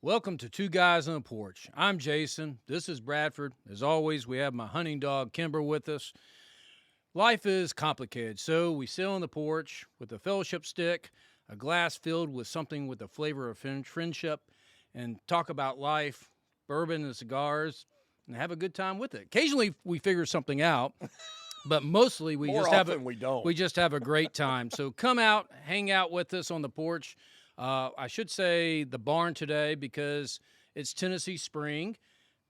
Welcome to Two Guys on a Porch. I'm Jason. This is Bradford. As always, we have my hunting dog, Kimber, with us. Life is complicated, so we sit on the porch with a fellowship stick, a glass filled with something with the flavor of friendship, and talk about life, bourbon and cigars, and have a good time with it. Occasionally, we figure something out, but mostly we just have a great time. So come out, hang out with us on the porch. I should say the barn today because it's Tennessee spring,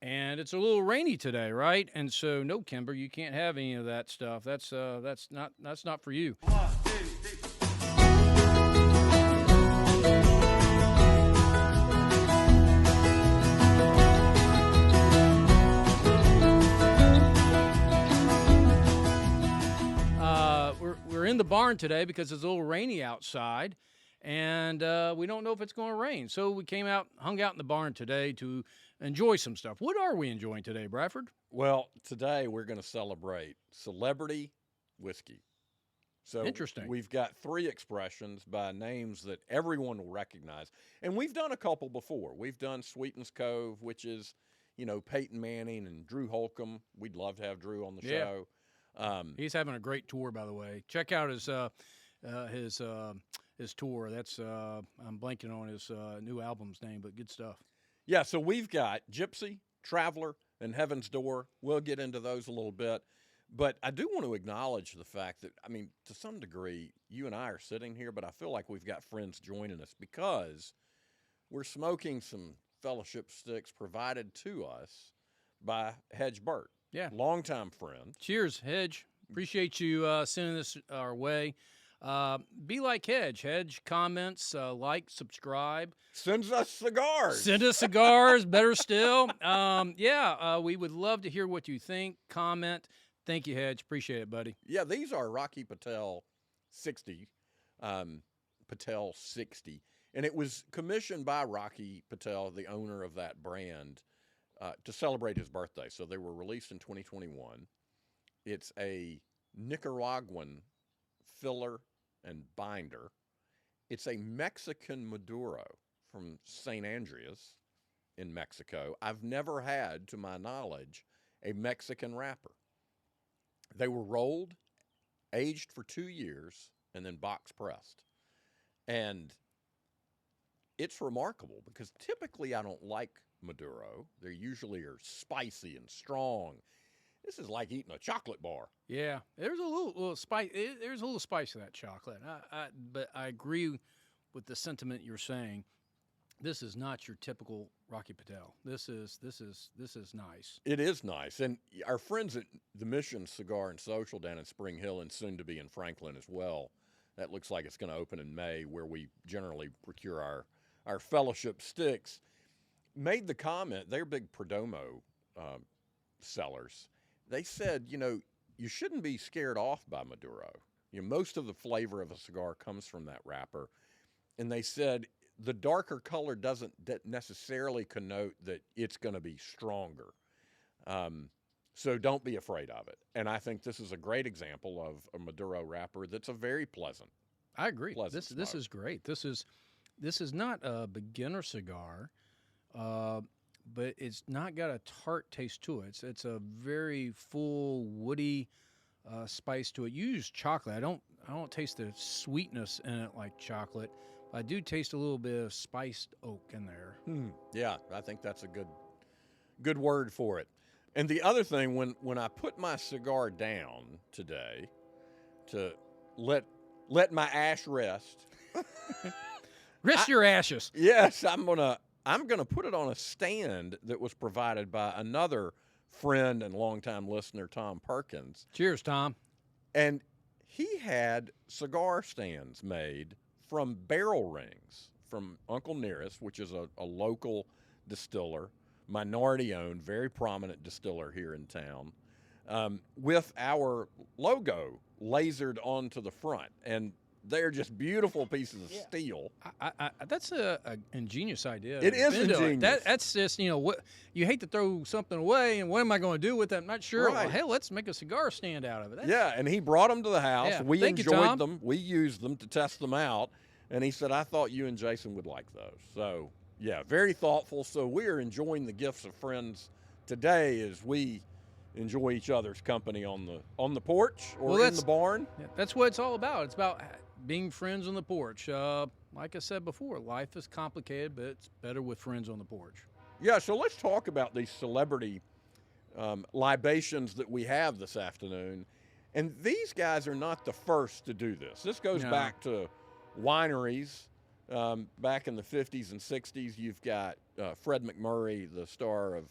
and it's a little rainy today, right? And so, no, Kimber, you can't have any of that stuff. That's not for you. We're in the barn today because it's a little rainy outside. And we don't know if it's going to rain. So we hung out in the barn today to enjoy some stuff. What are we enjoying today, Bradford? Well, today we're going to celebrate celebrity whiskey. So interesting. We've got three expressions by names that everyone will recognize. And we've done a couple before. We've done Sweetens Cove, which is, Peyton Manning and Drew Holcomb. We'd love to have Drew on the show. He's having a great tour, by the way. Check out his tour. That's I'm blanking on his new album's name, but good stuff. Yeah, so we've got Gypsy, Traveler, and Heaven's Door. We'll get into those a little bit. But I do want to acknowledge the fact that, to some degree, you and I are sitting here, but I feel like we've got friends joining us because we're smoking some fellowship sticks provided to us by Hedge Burt. Yeah. Longtime friend. Cheers, Hedge. Appreciate you sending this our way. Be like Hedge. Hedge comments, like, subscribe. Sends us cigars. Send us cigars, better still. We would love to hear what you think. Comment. Thank you, Hedge. Appreciate it, buddy. Yeah, these are Rocky Patel 60. Patel 60. And it was commissioned by Rocky Patel, the owner of that brand, to celebrate his birthday. So they were released in 2021. It's a Nicaraguan filler and binder. It's a Mexican Maduro from St. Andreas in Mexico. I've never had, to my knowledge, a Mexican wrapper. They were rolled, aged for 2 years, and then box pressed. And it's remarkable because typically I don't like Maduro. They usually are spicy and strong. This is like eating a chocolate bar. Yeah, there's a little spice. There's a little spice to that chocolate. But I agree with the sentiment you're saying. This is not your typical Rocky Patel. This is nice. It is nice, and our friends at the Mission Cigar and Social down in Spring Hill and soon to be in Franklin as well. That looks like it's going to open in May, where we generally procure our fellowship sticks. Made the comment. They're big Perdomo sellers. They said, you shouldn't be scared off by Maduro. Most of the flavor of a cigar comes from that wrapper. And they said the darker color doesn't necessarily connote that it's going to be stronger. So don't be afraid of it. And I think this is a great example of a Maduro wrapper that's a very pleasant. I agree. This smoke. is great. This is not a beginner cigar. But it's not got a tart taste to it. It's a very full, woody spice to it. You use chocolate. I don't taste the sweetness in it like chocolate. I do taste a little bit of spiced oak in there. Yeah, I think that's a good word for it. And the other thing, when I put my cigar down today to let my ash rest. Rest your ashes. Yes, I'm gonna put it on a stand that was provided by another friend and longtime listener, Tom Perkins. Cheers, Tom. And he had cigar stands made from barrel rings from Uncle Nearest, which is a local distiller, minority-owned, very prominent distiller here in town, with our logo lasered onto the front. And they're just beautiful pieces of steel. That's an ingenious idea. It is ingenious. That's just, what you hate to throw something away, and what am I going to do with it? I'm not sure. Right. Well, hell, let's make a cigar stand out of it. Yeah, and he brought them to the house. Yeah. We Thank you, enjoyed Tom. them. We used them to test them out. And he said, I thought you and Jason would like those. So Yeah, very thoughtful. So we are enjoying the gifts of friends today as we enjoy each other's company on the porch or Well, in the barn. Yeah, that's what it's all about. It's about being friends on the porch. Like I said before, life is complicated, but it's better with friends on the porch. Yeah, so let's talk about these celebrity libations that we have this afternoon. And these guys are not the first to do this. This goes No. back to wineries back in the 50s and 60s. You've got Fred McMurray, the star of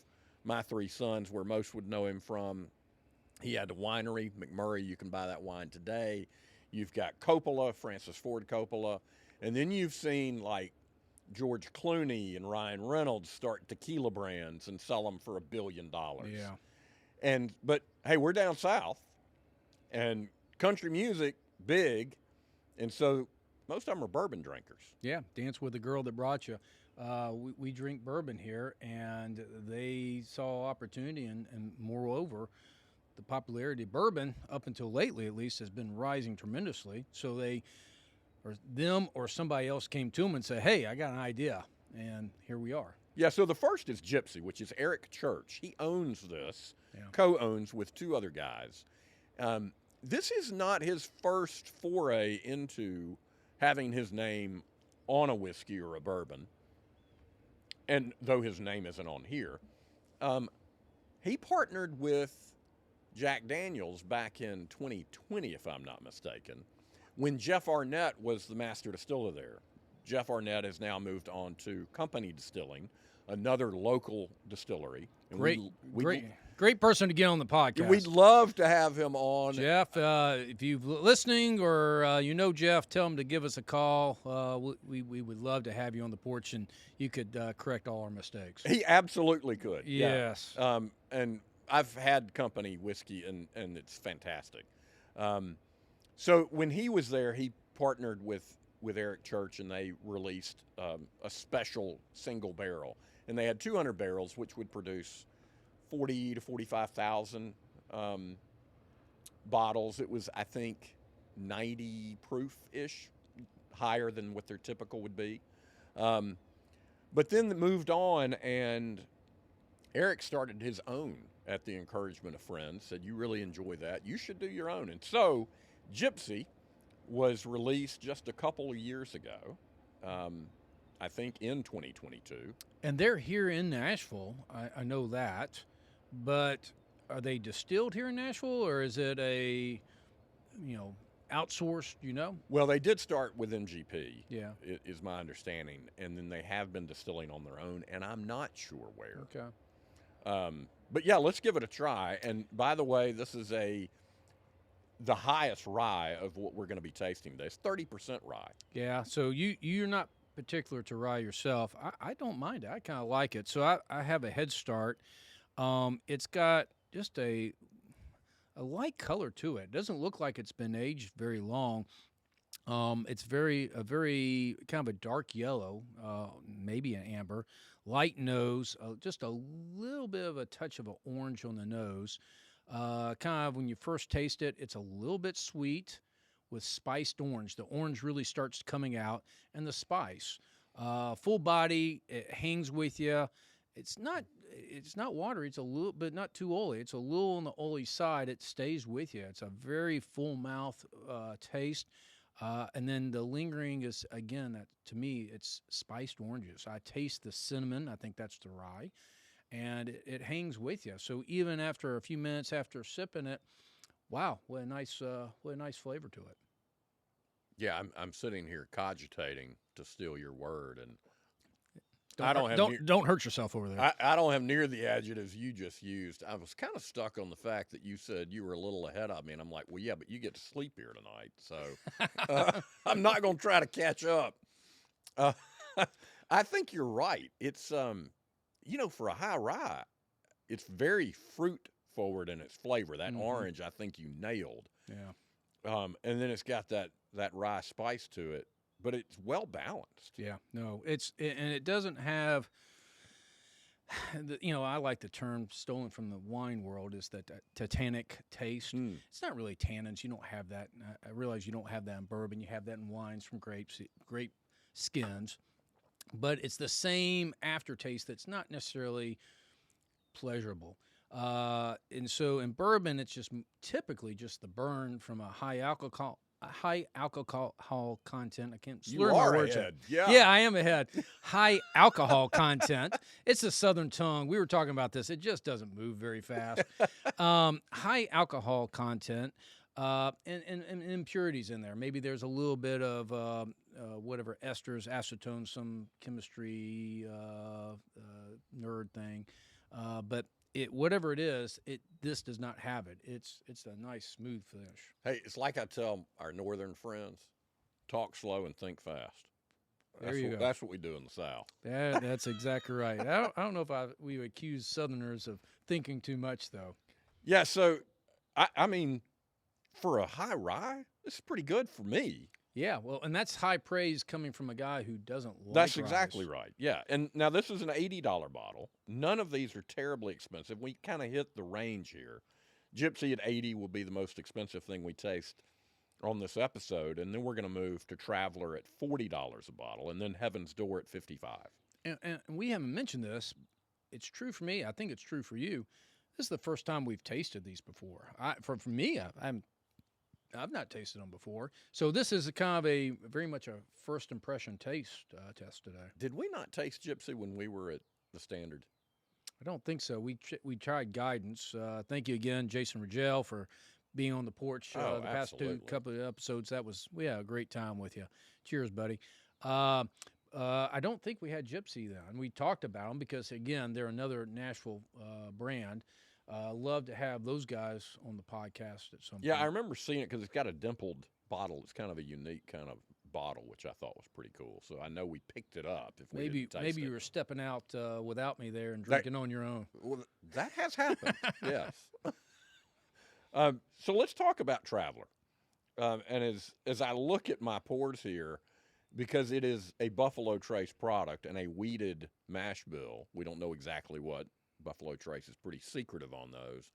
My Three Sons, where most would know him from. He had a winery, McMurray. You can buy that wine today. You've got Coppola, Francis Ford Coppola. And then you've seen like George Clooney and Ryan Reynolds start tequila brands and sell them for $1 billion. Yeah. But hey, we're down south, and country music big, and so most of them are bourbon drinkers. Yeah, dance with the girl that brought you. We drink bourbon here, and they saw opportunity, and moreover, the popularity of bourbon, up until lately at least, has been rising tremendously. So them or somebody else came to them and said, hey, I got an idea, and here we are. Yeah, so the first is Gypsy, which is Eric Church. He owns this, co-owns with two other guys. This is not his first foray into having his name on a whiskey or a bourbon, and though his name isn't on here. He partnered with Jack Daniels back in 2020, if I'm not mistaken, when Jeff Arnett was the master distiller there. Jeff Arnett has now moved on to Company Distilling, another local distillery. And Great person to get on the podcast. We'd love to have him on. Jeff, if you're listening or you know Jeff, tell him to give us a call. We would love to have you on the porch, and you could correct all our mistakes. He absolutely could. Yes. Yeah. And I've had Company whiskey, and it's fantastic. So when he was there, he partnered with Eric Church, and they released a special single barrel. And they had 200 barrels, which would produce 40 to 45,000 bottles. It was, I think, 90 proof-ish, higher than what their typical would be. But then it moved on, and Eric started his own at the encouragement of friends, said, you really enjoy that. You should do your own. And so Gypsy was released just a couple of years ago, I think in 2022. And they're here in Nashville. I know that. But are they distilled here in Nashville, or is it a, outsourced, Well, they did start with MGP, Yeah. is my understanding. And then they have been distilling on their own, and I'm not sure where. Okay. But yeah, let's give it a try. And by the way, this is the highest rye of what we're going to be tasting today. It's 30% rye. Yeah, so you're not particular to rye yourself. I don't mind it. I kind of like it. So I have a head start. It's got just a light color to it. It doesn't look like it's been aged very long. It's a very kind of a dark yellow, maybe an amber, light nose, just a little bit of a touch of an orange on the nose. Kind of when you first taste it, it's a little bit sweet with spiced orange. The orange really starts coming out, and the spice. Full body, it hangs with you. It's not watery. It's a little, but not too oily. It's a little on the oily side. It stays with you. It's a very full mouth taste. And then the lingering is, again, that to me, it's spiced oranges. I taste the cinnamon. I think that's the rye. And it hangs with you. So even after a few minutes after sipping it, wow, what a nice flavor to it. Yeah, I'm sitting here cogitating to steal your word, and Don't hurt yourself over there. I don't have near the adjectives you just used. I was kind of stuck on the fact that you said you were a little ahead of me, and I'm like, well, yeah, but you get to sleep here tonight, so I'm not going to try to catch up. I think you're right. It's for a high rye, it's very fruit forward in its flavor. That orange, I think you nailed. Yeah. And then it's got that rye spice to it, but it's well balanced. Yeah, no, and it doesn't have, I like the term stolen from the wine world is that tannic taste. It's not really tannins. You don't have that. I realize you don't have that in bourbon. You have that in wines from grape skins. but it's the same aftertaste that's not necessarily pleasurable. And so in bourbon, it's just typically just the burn from a high alcohol content. I can't slur You my are words. ahead. Yeah. Yeah, I am ahead. High alcohol content. It's a Southern tongue. We were talking about this. It just doesn't move very fast. High alcohol content. And impurities in there. Maybe there's a little bit of whatever esters, acetone, some chemistry nerd thing, but whatever it is, this does not have it. It's a nice smooth finish. Hey, it's like I tell our northern friends: talk slow and think fast. There you go. That's what we do in the South. That's exactly right. I don't know if we would accuse Southerners of thinking too much, though. Yeah. So, I mean, for a high rye, this is pretty good for me. Yeah, well, and that's high praise coming from a guy who doesn't like That's ryes. exactly right. Yeah. And now this is an $80 bottle. None of these are terribly expensive. We kind of hit the range here. Gypsy at 80 will be the most expensive thing we taste on this episode, and then we're going to move to Traveler at $40 a bottle, and then Heaven's Door at $55. And we haven't mentioned this. It's true for me. I think it's true for you. This is the first time we've tasted these before. For me, I've not tasted them before. So this is kind of very much a first impression taste test today. Did we not taste Gypsy when we were at the Standard? I don't think so. We tried guidance. Thank you again, Jason Rigel, for being on the porch the past couple of episodes. We had a great time with you. Cheers, buddy. I don't think we had Gypsy then. We talked about them because, again, they're another Nashville brand. Love to have those guys on the podcast at some point. Yeah, I remember seeing it because it's got a dimpled bottle. It's kind of a unique kind of bottle, which I thought was pretty cool. So I know we picked it up. If we didn't taste maybe it. you were stepping out without me there and drinking on your own. Well, that has happened. Yes. So let's talk about Traveler. And as I look at my pours here, because it is a Buffalo Trace product and a weeded mash bill, we don't know exactly what. Buffalo Trace is pretty secretive on those.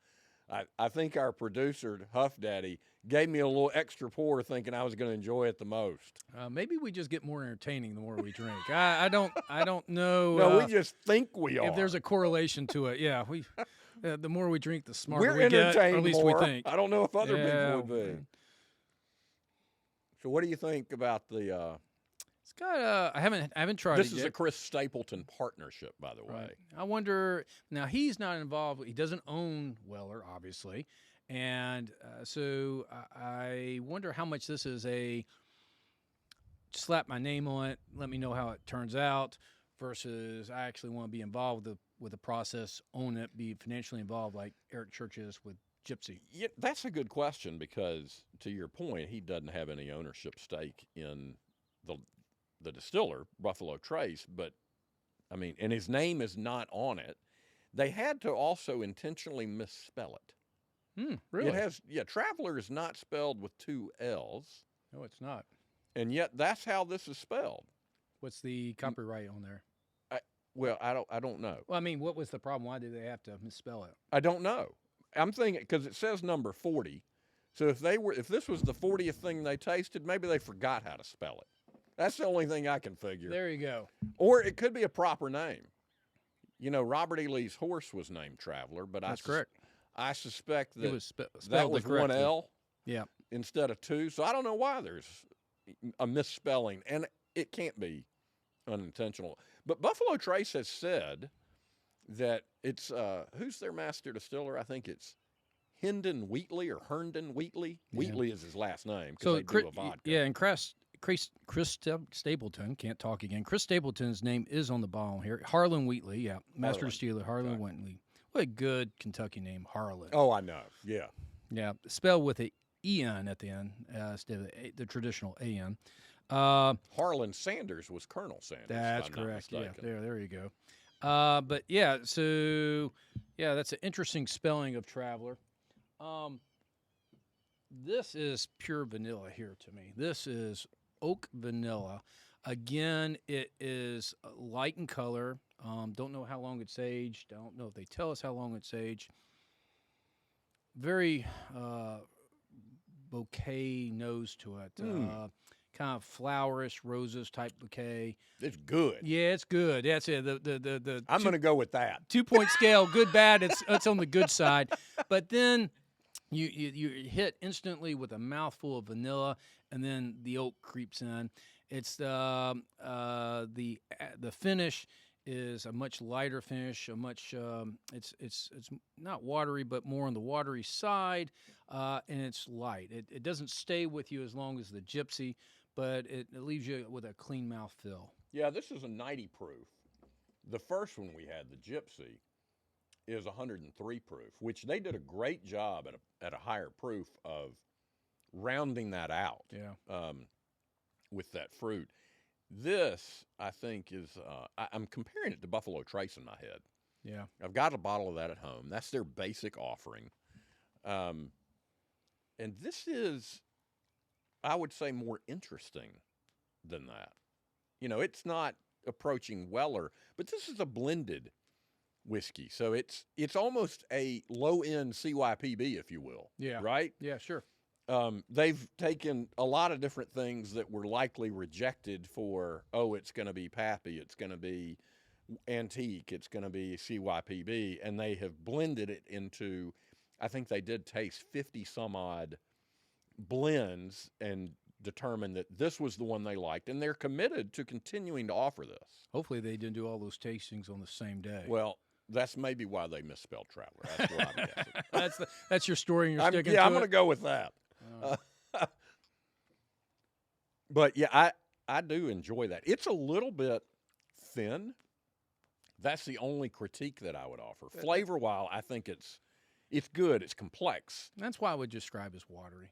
I think our producer, Huff Daddy, gave me a little extra pour thinking I was going to enjoy it the most. Maybe we just get more entertaining the more we drink. I don't know. No, we just think we are. If there's a correlation to it, yeah. The more we drink, the smarter We're we get. Or at least more. we think. I don't know if other Yeah, people would be. So what do you think about the... It's got I haven't tried it yet. This is a Chris Stapleton partnership, by the way. Right. I wonder, now he's not involved. He doesn't own Weller, obviously. And so I wonder how much this is a slap my name on it, let me know how it turns out, versus I actually want to be involved with the process, own it, be financially involved like Eric Church is with Gypsy. Yeah, that's a good question because, to your point, he doesn't have any ownership stake in the distiller, Buffalo Trace, but, I mean, and his name is not on it. They had to also intentionally misspell it. Really? It has, Traveler is not spelled with two L's. No, it's not. And yet that's how this is spelled. What's the copyright on there? I don't know. Well, I mean, what was the problem? Why did they have to misspell it? I don't know. I'm thinking, because it says number 40. So if this was the 40th thing they tasted, maybe they forgot how to spell it. That's the only thing I can figure. There you go. Or it could be a proper name. You know, Robert E. Lee's horse was named Traveler, but That's correct. I suspect that It was that was one L Yeah. instead of two. So I don't know why there's a misspelling, and it can't be unintentional. But Buffalo Trace has said that it's, who's their master distiller? I think it's Hendon Wheatley or Herndon Wheatley. Yeah. Wheatley is his last name because they do a vodka. Yeah, and Chris Stapleton, can't talk again. Chris Stapleton's name is on the bottle here. Harlan Wheatley, yeah. Master Distiller, Harlan Wheatley. What a good Kentucky name, Harlan. Oh, I know, yeah. Yeah, spelled with an E-N at the end instead of the traditional A-N. Harlan Sanders was Colonel Sanders. That's correct, yeah. There you go. But, yeah, so, yeah, that's an interesting spelling of Traveler. This is pure vanilla here to me. This is oak vanilla. Again, it is light in color. Don't know how long it's aged. Don't know if they tell us how long it's aged. Very bouquet nose to it. kind of flowerish roses type bouquet. It's good. Yeah, it's good. That's it. The I'm going to go with that. 2-point scale, good, bad. It's on the good side, but then you hit instantly with a mouthful of vanilla, and then the oak creeps in. It's the finish is a much lighter finish, a much it's not watery, but more on the watery side, and it's light. It doesn't stay with you as long as the Gypsy, but it leaves you with a clean mouth feel. Yeah, this is a 90 proof. The first one we had, the Gypsy, is 103 proof, which they did a great job at a higher proof of rounding that out. Yeah. With that fruit. This, I think, is, I'm comparing it to Buffalo Trace in my head. Yeah. I've got a bottle of that at home. That's their basic offering. And this is, I would say, more interesting than that. You know, it's not approaching Weller, but this is a blended whiskey. So it's almost a low-end CYPB, if you will. Yeah. Right? Yeah, sure. They've taken a lot of different things that were likely rejected for, it's going to be Pappy, it's going to be Antique, it's going to be CYPB, and they have blended it into, I think they did taste 50 some odd blends and determined that this was the one they liked, and they're committed to continuing to offer this. Hopefully they didn't do all those tastings on the same day. Well, that's maybe why they misspelled Traveler. That's what I'm guessing. That's your story, and you're sticking to I'm it? going to go with that. But yeah, I do enjoy that. It's a little bit thin. That's the only critique that I would offer. Flavor-wise, I think it's good. It's complex. That's why I would describe as watery.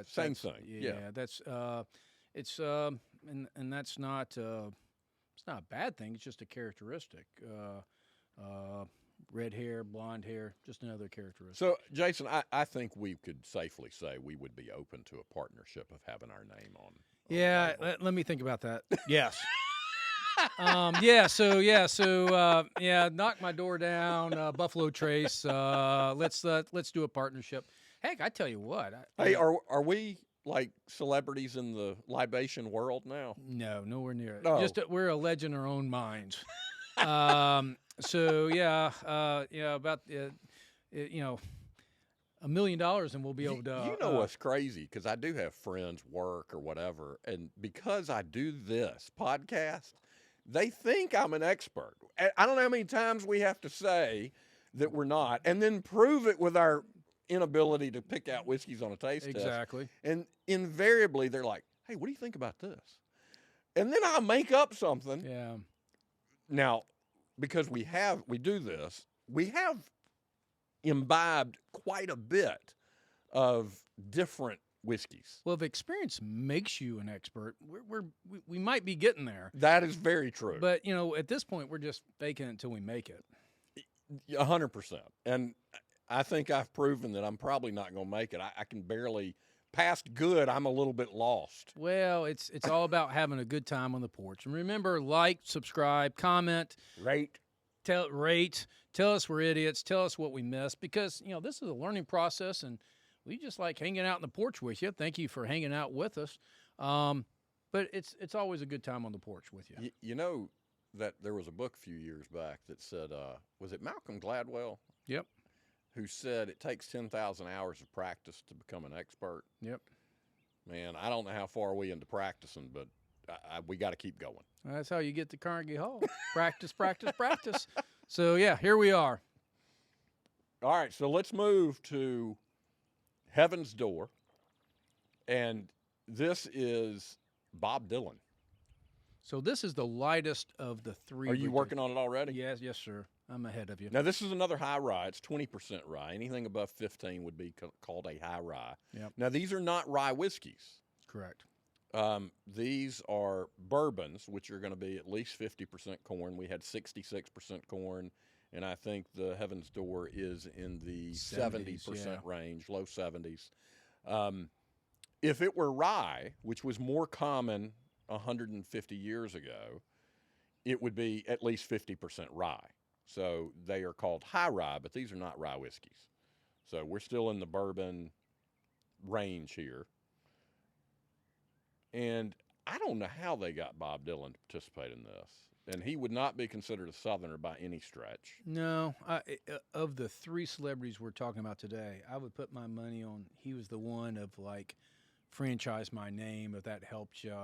Same thing. Yeah, that's and that's not it's not a bad thing. It's just a characteristic. Red hair, blonde hair, just another characteristic. So, Jason, I think we could safely say we would be open to a partnership of having our name on. Yeah, let me think about that. Yes. Knock my door down, Buffalo Trace. Let's do a partnership. Heck, I tell you what. Hey, are we like celebrities in the libation world now? No, nowhere near it. No. Just we're a legend in our own minds. About $1 million, and we'll be able to. You know what's crazy? Because I do have friends, work or whatever, and because I do this podcast, they think I'm an expert. I don't know how many times we have to say that we're not, and then prove it with our inability to pick out whiskeys on a taste test. Exactly. And invariably, they're like, "Hey, what do you think about this?" And then I make up something. Yeah. Now, because we do this, we have imbibed quite a bit of different whiskeys. Well, if experience makes you an expert, we might be getting there. That is very true. But at this point, we're just faking it until we make it. 100%. And I think I've proven that I'm probably not going to make it. I can barely. Past good, I'm a little bit lost. Well, it's all about having a good time on the porch. And remember, like, subscribe, comment, rate. Tell us we're idiots. Tell us what we missed, because this is a learning process, and we just like hanging out in the porch with you. Thank you for hanging out with us. But it's always a good time on the porch with you. You know that there was a book a few years back that said, was it Malcolm Gladwell? Yep. Who said it takes 10,000 hours of practice to become an expert. Yep. Man, I don't know how far we into practicing, but we got to keep going. That's how you get to Carnegie Hall. Practice, practice, practice. So, yeah, here we are. All right, so let's move to Heaven's Door. And this is Bob Dylan. So this is the lightest of the three. Are you working on it already? Yes, sir. I'm ahead of you. Now, this is another high rye. It's 20% rye. Anything above 15 would be called a high rye. Yep. Now, these are not rye whiskeys. Correct. These are bourbons, which are going to be at least 50% corn. We had 66% corn, and I think the Heaven's Door is in the 70% range, low 70s. If it were rye, which was more common 150 years ago, it would be at least 50% rye. So they are called high rye, but these are not rye whiskeys. So we're still in the bourbon range here. And I don't know how they got Bob Dylan to participate in this. And he would not be considered a Southerner by any stretch. No, of the three celebrities we're talking about today, I would put my money on he was the one of like franchise my name, if that helps you.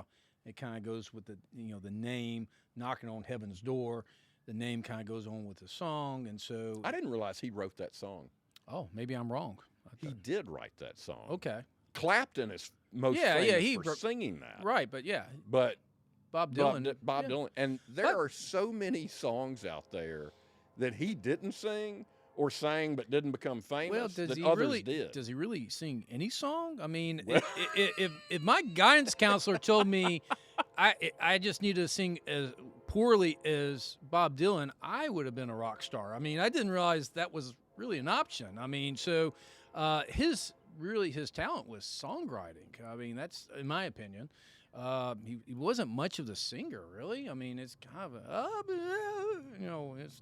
It kind of goes with the the name knocking on heaven's door. The name kind of goes on with the song, and so I didn't realize he wrote that song. oh, maybe I'm wrong. He did write that song. Okay, Clapton is most Yeah, famous he for singing that. right, but yeah, But Bob Dylan. Bob yeah. Dylan. And there are so many songs out there that he didn't sing or sang but didn't become famous Well, does that he others really? did. Does he really sing any song? I mean, Well- if my guidance counselor told me I just need to sing as poorly as Bob Dylan, I would have been a rock star. I mean, I didn't realize that was really an option. I mean, so his talent was songwriting. I mean, that's in my opinion. He wasn't much of the singer, really. I mean, it's kind of it's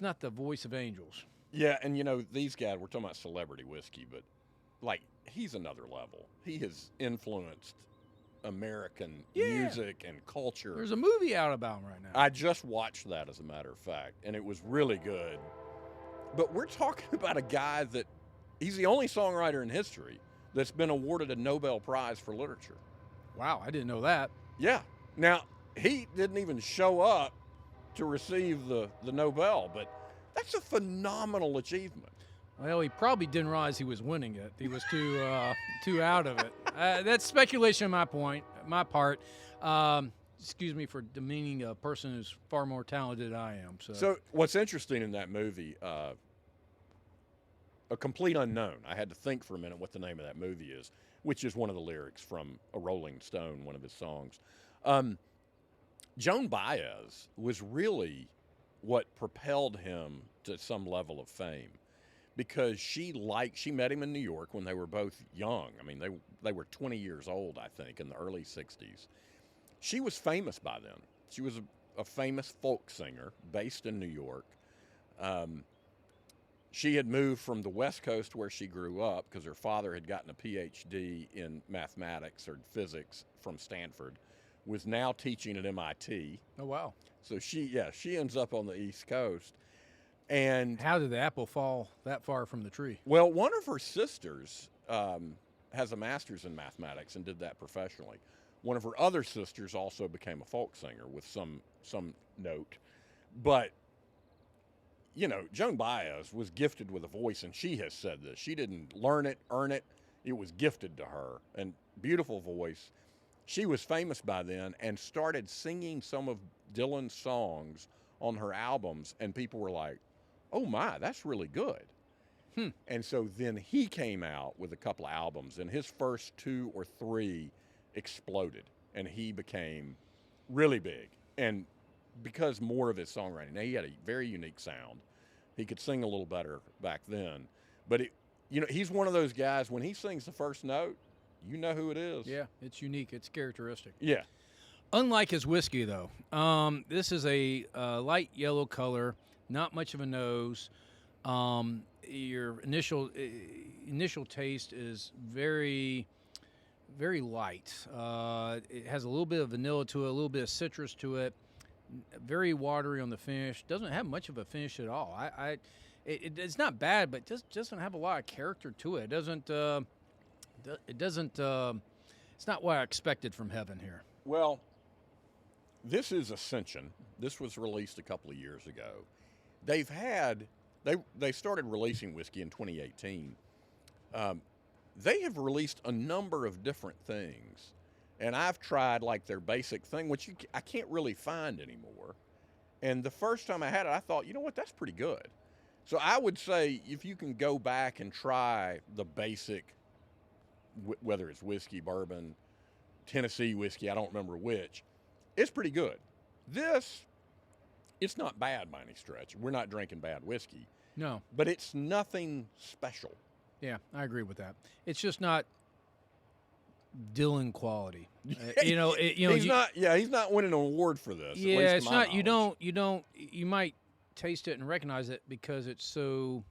not the voice of angels. Yeah, and these guys, we're talking about celebrity whiskey, but like he's another level. He has influenced American music and culture. There's a movie out about him right now. I just watched that, as a matter of fact, and it was really good. But we're talking about a guy that he's the only songwriter in history that's been awarded a Nobel Prize for literature. Wow, I didn't know that. Yeah. Now, he didn't even show up to receive the Nobel, but that's a phenomenal achievement. Well, he probably didn't realize he was winning it. He was too out of it. That's speculation on my part. Excuse me for demeaning a person who's far more talented than I am. So what's interesting in that movie, A Complete Unknown, I had to think for a minute what the name of that movie is, which is one of the lyrics from a Rolling Stone, one of his songs. Joan Baez was really what propelled him to some level of fame, because she met him in New York when they were both young. I mean, they were 20 years old, I think, in the early 60s. She was famous by then. She was a famous folk singer based in New York. She had moved from the West Coast where she grew up because her father had gotten a PhD in mathematics or physics from Stanford, was now teaching at MIT. Oh, wow. So she ends up on the East Coast. And how did the apple fall that far from the tree? Well, one of her sisters has a master's in mathematics and did that professionally. One of her other sisters also became a folk singer with some note. But, Joan Baez was gifted with a voice, and she has said this. She didn't learn it, earn it. It was gifted to her. And beautiful voice. She was famous by then and started singing some of Dylan's songs on her albums, and people were like, oh my, that's really good. And so then he came out with a couple of albums, and his first 2 or 3 exploded, and he became really big. And because more of his songwriting, now he had a very unique sound. He could sing a little better back then. But, he's one of those guys, when he sings the first note, you know who it is. Yeah, it's unique. It's characteristic. Yeah. Unlike his whiskey, though, this is a light yellow color, not much of a nose. Your initial taste is very, very light. It has a little bit of vanilla to it, a little bit of citrus to it. Very watery on the finish. Doesn't have much of a finish at all. It's not bad, but just doesn't have a lot of character to it. It doesn't. It's not what I expected from heaven here. Well, this is Ascension. This was released a couple of years ago. They started releasing whiskey in 2018. They have released a number of different things, and I've tried like their basic thing, which I can't really find anymore. And the first time I had it, I thought, you know what, that's pretty good. So I would say if you can go back and try the basic, whether it's whiskey, bourbon, Tennessee whiskey, I don't remember which, it's pretty good. It's not bad by any stretch. We're not drinking bad whiskey. No. But it's nothing special. Yeah, I agree with that. It's just not Dylan quality. He's not winning an award for this. Yeah, at least to it's my not. knowledge. You might taste it and recognize it because it's so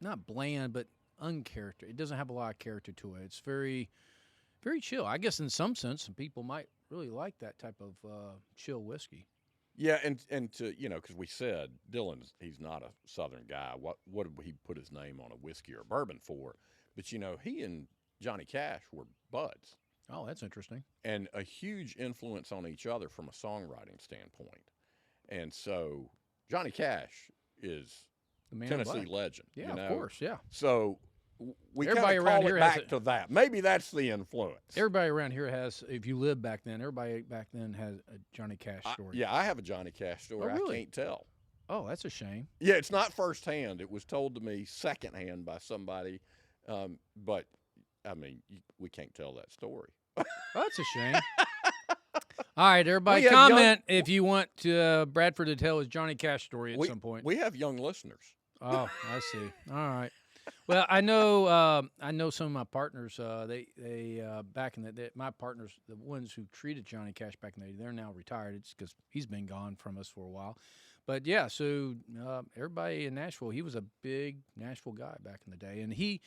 not bland, but uncharacter. It doesn't have a lot of character to it. It's very, very chill. I guess in some sense, some people might really like that type of chill whiskey. Yeah, and to because we said he's not a Southern guy. What did he put his name on a whiskey or a bourbon for? But he and Johnny Cash were buds. Oh, that's interesting. And a huge influence on each other from a songwriting standpoint. And so Johnny Cash is The Tennessee legend. Yeah, of course, yeah. So we kind Everybody of around call here it has back to that. Maybe that's the influence. Everybody around here has, if you lived back then, everybody back then has a Johnny Cash story. I have a Johnny Cash story. Oh, really? I can't tell. Oh, that's a shame. Yeah, it's not firsthand. It was told to me secondhand by somebody. But, I mean, we can't tell that story. Well, that's a shame. All right, everybody, comment if you want Bradford to tell his Johnny Cash story at some point. We have young listeners. Oh, I see. All right. Well, I know some of my partners. They back in the day, my partners, the ones who treated Johnny Cash back in the day, they're now retired. It's because he's been gone from us for a while. But yeah, so everybody in Nashville, he was a big Nashville guy back in the day, and he.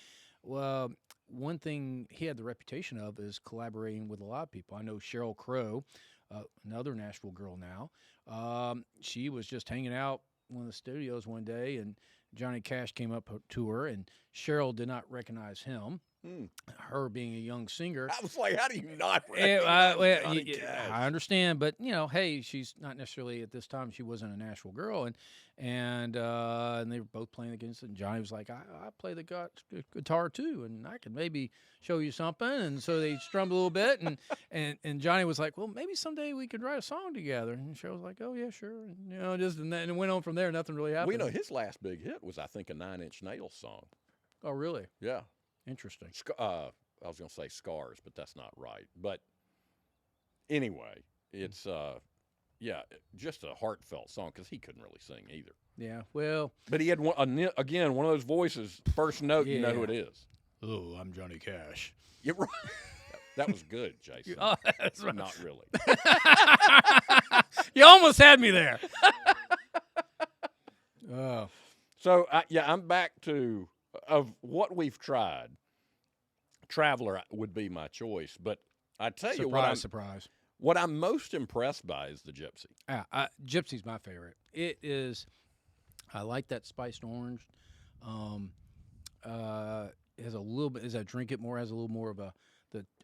One thing he had the reputation of is collaborating with a lot of people. I know Sheryl Crow, another Nashville girl now. She was just hanging out in one of the studios one day, and Johnny Cash came up to her, and Sheryl did not recognize him. Her being a young singer. I was like, how do you not recognize Johnny Cash? I understand, but, hey, she's not necessarily, at this time, she wasn't a Nashville girl, and they were both playing against it, and Johnny was like, I play the guitar too, and I can maybe show you something, and so they strummed a little bit, and Johnny was like, well, maybe someday we could write a song together, and Cheryl was like, oh, yeah, sure, and, and it went on from there, nothing really happened. His last big hit was, I think, a Nine Inch Nails song. Oh, really? Yeah. Interesting. I was going to say Cigars, but that's not right. But anyway, it's just a heartfelt song because he couldn't really sing either. Yeah, well. But he had one of those voices. First note, you know who it is. Oh, I'm Johnny Cash. You're right. That was good, Jason. Oh, that's right. Not really. You almost had me there. Oh. So I'm back to. Of what we've tried, Traveler would be my choice. But I tell you what, surprise. What I'm most impressed by is the Gypsy. Gypsy's my favorite. It is. I like that spiced orange. It has a little bit. As I drink it more, has a little more of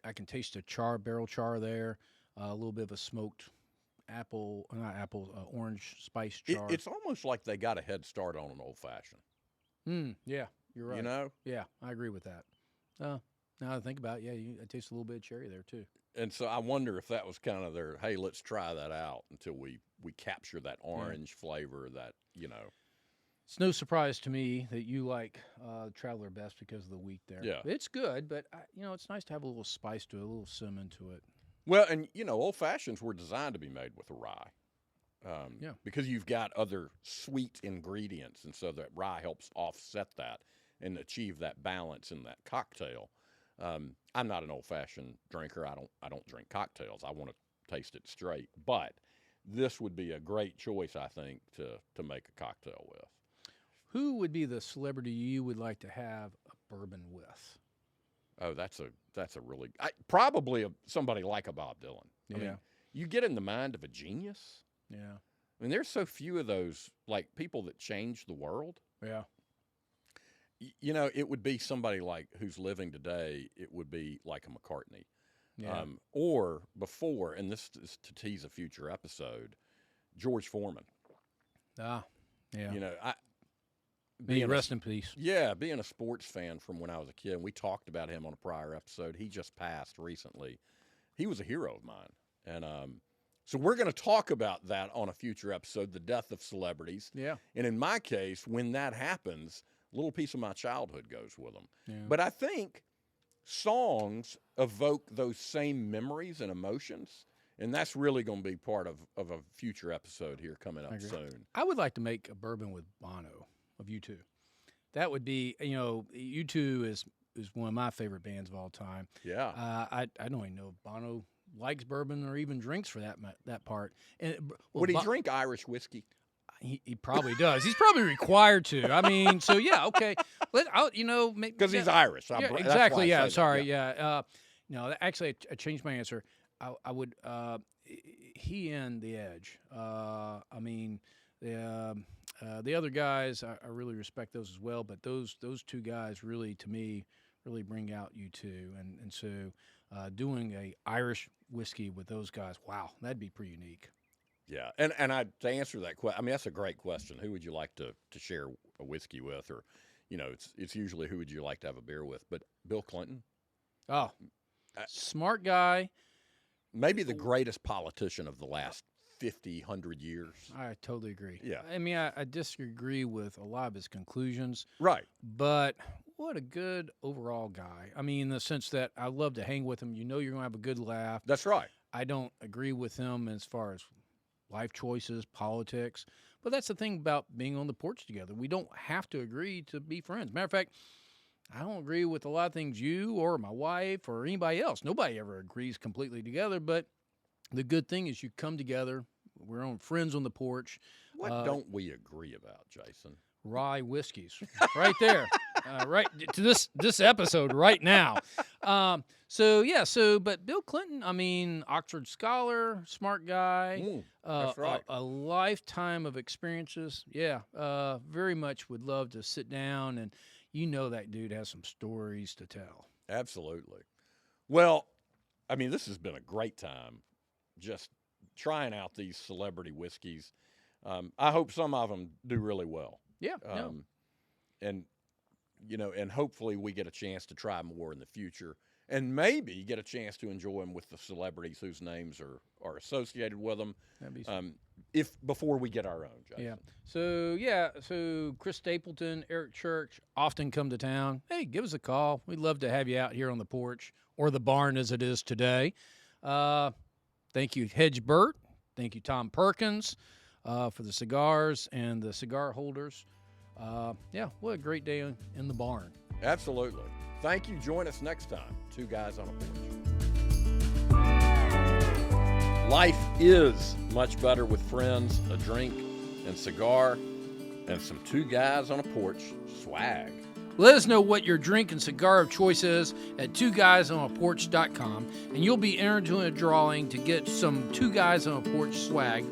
I can taste the barrel char there. A little bit of a smoked orange spice char. It's almost like they got a head start on an old fashioned. Yeah. You're right. Yeah, I agree with that. Now that I think about it, I taste a little bit of cherry there too. And so I wonder if that was kind of their, hey, let's try that out until we capture that orange flavor that, It's no surprise to me that you like Traveler best because of the wheat there. Yeah. It's good, but, it's nice to have a little spice to it, a little cinnamon to it. Well, and, old fashions were designed to be made with a rye. Because you've got other sweet ingredients, and so that rye helps offset that and achieve that balance in that cocktail. I'm not an old-fashioned drinker. I don't drink cocktails. I want to taste it straight. But this would be a great choice, I think, to make a cocktail with. Who would be the celebrity you would like to have a bourbon with? Oh, that's a really probably somebody like a Bob Dylan. Yeah. I mean, you get in the mind of a genius. Yeah. I mean, there's so few of those, like, people that change the world. Yeah. It would be somebody like who's living today. It would be like a McCartney. Yeah. Or before, and this is to tease a future episode, George Foreman. Ah, yeah. Rest in peace. Yeah, being a sports fan from when I was a kid, and we talked about him on a prior episode. He just passed recently. He was a hero of mine. And so we're going to talk about that on a future episode, the death of celebrities. Yeah. And in my case, when that happens, a little piece of my childhood goes with them. Yeah. But I think songs evoke those same memories and emotions, and that's really going to be part of a future episode here coming up soon. I would like to make a bourbon with Bono of U2. That would be, U2 is one of my favorite bands of all time. Yeah. I don't even know if Bono likes bourbon or even drinks for that part. And would he drink Irish whiskey? He probably does. He's probably required to. I mean, so yeah, okay. Because he's Irish. Yeah, That's why exactly. I Yeah, say that, sorry. Yeah. No, actually, I changed my answer. I would. He and the Edge. I mean, the other guys, I really respect those as well. But those two guys really, to me, really bring out U2, and so doing a Irish whiskey with those guys, wow, that'd be pretty unique. Yeah, and to answer that question, I mean, that's a great question. Who would you like to share a whiskey with, or, it's usually who would you like to have a beer with? But Bill Clinton, Oh, smart guy. maybe the greatest politician of the last 50, 100 years. I totally agree. Yeah. I mean, I disagree with a lot of his conclusions, Right. but what a good overall guy. I mean, in the sense that I love to hang with him. You're going to have a good laugh. That's right. I don't agree with him as far as life choices, politics, but that's the thing about being on the porch together. We don't have to agree to be friends. Matter of fact, I don't agree with a lot of things you or my wife or anybody else. Nobody ever agrees completely together, but the good thing is you come together. We're on friends on the porch. What don't we agree about, Jason? Rye whiskeys, right there, right to this episode right now. But Bill Clinton, I mean, Oxford scholar, smart guy, that's right. a lifetime of experiences. Yeah, very much would love to sit down, and that dude has some stories to tell. Absolutely. Well, I mean, this has been a great time, just trying out these celebrity whiskeys. I hope some of them do really well. Yeah. And hopefully we get a chance to try more in the future, and maybe get a chance to enjoy them with the celebrities whose names are associated with them. That'd be if before we get our own, Jason. So Chris Stapleton, Eric Church often come to town. Hey, give us a call. We'd love to have you out here on the porch, or the barn as it is today. Thank you, Hedge Burt. Thank you, Tom Perkins, for the cigars and the cigar holders. What a great day in the barn. Absolutely. Thank you. Join us next time. Two Guys on a Porch. Life is much better with friends, a drink, and cigar, and some Two Guys on a Porch swag. Let us know what your drink and cigar of choice is at TwoGuysOnAPorch.com, and you'll be entered into a drawing to get some Two Guys on a Porch swag